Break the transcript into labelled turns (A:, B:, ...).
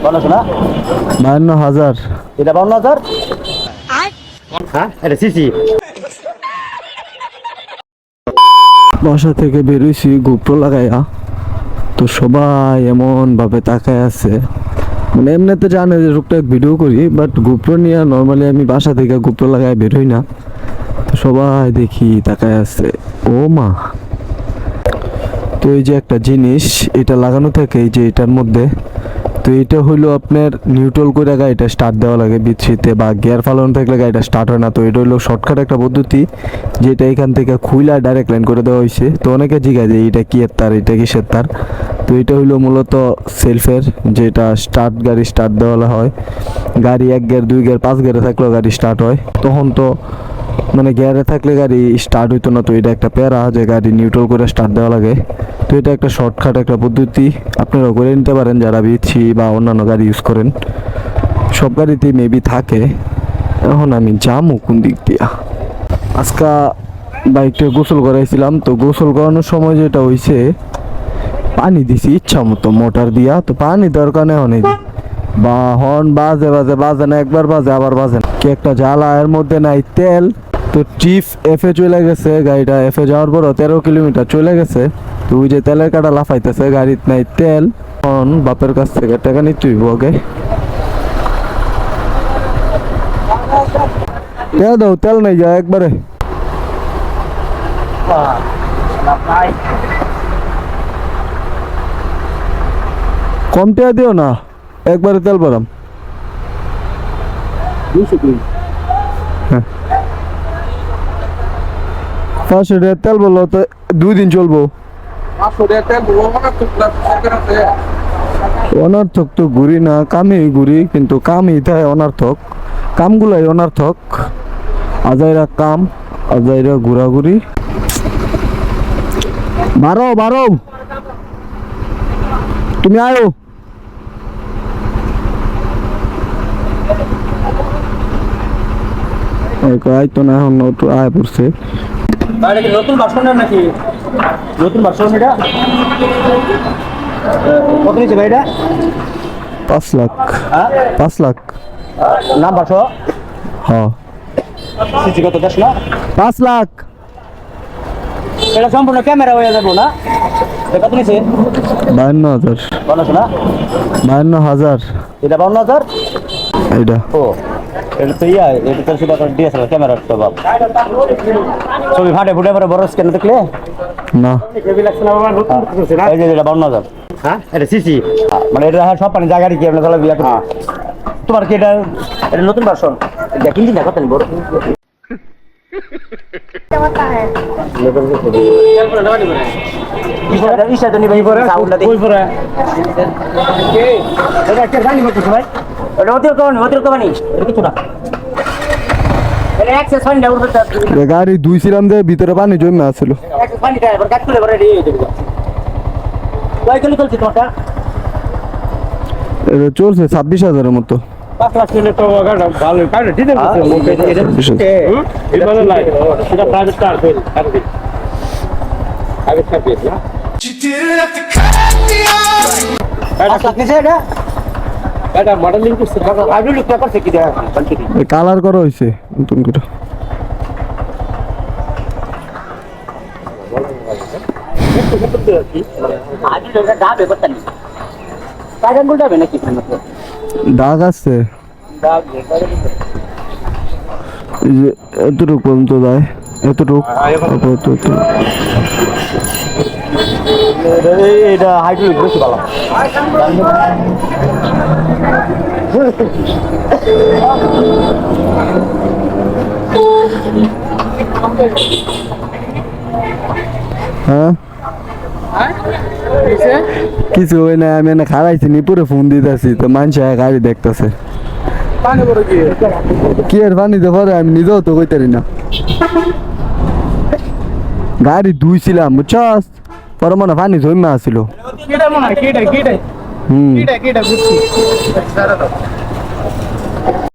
A: বলো শোনা
B: 52,000।
A: এটা 52,000। হ্যাঁ এটা সিসি।
B: বাসা থেকে বেরোইছি গোপ্রো লাগাইয়া, তো সবাই এমন ভাবে তাকায় আছে, মানে এমনিতে জানে যে টুকটাক ভিডিও করি, বাট গোপ্রো নিয়ে নর্মালি আমি বাসা থেকে গোপ্রো লাগায় বেরোই না। তো সবাই দেখি তাকায় আছে, ও মা। তো এই যে একটা জিনিস এটা লাগানো থাকে এই যে এটার মধ্যে, তো এটা হইলো আপনার নিউট্রাল করে গাড়িটা স্টার্ট দেওয়া লাগে বিচ্ছিতে, বা গিয়ার ফালানো থাকলে গাড়িটা স্টার্ট হয় না। তো এটা হইলো শর্টকাট একটা পদ্ধতি, যেটা এখান থেকে খুইলা ডাইরেক্ট লাইন করে দেওয়া হয়েছে। তো অনেকে জিজ্ঞাসা যে এটা কি এর তার, এটা কিসের তার। তো এটা হইলো মূলত সেলফের, যেটা গাড়ি স্টার্ট দেওয়া হয়। গাড়ি 1 গিয়ার 2 গিয়ার 5 গিয়ারে থাকলেও গাড়ি স্টার্ট হয়, তখন তো মানে গিয়ারে থাকলে গাড়ি স্টার্ট হইতো না। তো এটা একটা প্যারা যে গাড়ি নিউট্রাল করে স্টার্ট দেওয়া লাগে। তো এটা একটা শর্টকাট একটা পদ্ধতি, আপনারাও করে নিতে পারেন যারা বিচ্ছি বা অন্যান্য গাড়ি ইউজ করেন। সব গাড়িতেই মেবি থাকে। এখন আমি যাবো কোন দিক দিয়া? আজকা বাইকটা গোসল করাইছিলাম, তো গোসল করানোর সময় যেটা হয়েছে, পানি দিছি ইচ্ছা মতো মোটর দিয়া। তো পানি দরকার নেই অনেক, বা হর্ন বাজে বাজে বাজে না, একবার বাজে আবার বাজে না, কি একটা জ্বালা। এর মধ্যে নাই তেল। তো ট্রিপ এফে চলে গেছে গাড়িটা, এফে যাওয়ার পরও 13 কিলোমিটার চলে গেছে। তো ওই যে তেলের কাটা লাফাইতেছে, গাড়িতে নাই তেল। এখন বাপের কাছ থেকে টাকা নিতে হইব আগে। তেল দাও, তেল নাই যা একবারে। কম টাকা দিও না, একবারে তেল ভরাম। হ্যাঁ 500 টাকা তেল বললো তো 2 দিন চলবো। অনর্থক তো ঘুরি না, কামে ঘুরি, কিন্তু কামই তাই অনর্থক, কামগুলাই অনর্থক। আজাইরা কাম, আজাইরা ঘোরাঘুরি। বারো বারো তুমি আয়ো। তো না এখন আয় পড়ছে।
A: নতুন ভার্সন নাকি? নতুন ভার্সন এটা কত নিচ্ছে ভাই? এটা
B: 5 লাখ। 5 লাখ
A: নাম ভার্সন।
B: হ্যাঁ
A: সিসি কত? 10 না
B: 5 লাখ।
A: এটা সম্পূর্ণ ক্যামেরা হয়ে যাবো না? কত নিচ্ছে?
B: 52,000।
A: বলো শোনা
B: 52,000।
A: এটা 52,000।
B: এইটা
A: ও এটা তো এটা তো শুধু ডিএসএলআর ক্যামেরার স্বভাব। ছবি ফাটে ফুটে পরে বড় স্ক্যান দেখলে
B: না।
A: এই যে এটা 52,000। হ্যাঁ এটা সিসি, মানে এটা সব পানি জায়গা কি আপনার চলে বিয়া। তোমার কি এটা নতুন ভার্সন? এটা কিনছি না কত বড়
B: গাড়ি ধুইছিলাম যে ভিতরে পানি জমে আসছিল। চলছে 26,000-এর মতো।
A: 5 লাখ কিলো তো ভালো কারণ ডিজেল আছে মোটে এটা এটা লাই এটা প্রাইভেট কার ফেল আগে থাকবে না এটা লাখ নিছে এটা মডেলিং করছে আইডি লুক করছে কি দেখা
B: কালার করা হইছে নতুন করে।
A: আইডি লুক দাবে করতে নি কাগজ যাবে নাকি?
B: দাগ আছে, এতটুকু পর্যন্ত যায়, এতটুকু।
A: এটা হাইড্রোলিক বেশি ভালো।
B: হ্যাঁ কিছু হয় না, আমি খারাইছি নি পুরো ফোন দিতেছি, তো মানুষ গাড়ি দেখতেছে। কি আর পানি তো পরে আমি নিজেও তো কইতারি না। গাড়ি ধুইছিলাম বুঝছস, পরে মনে পানি জমা আসছিল।
A: হম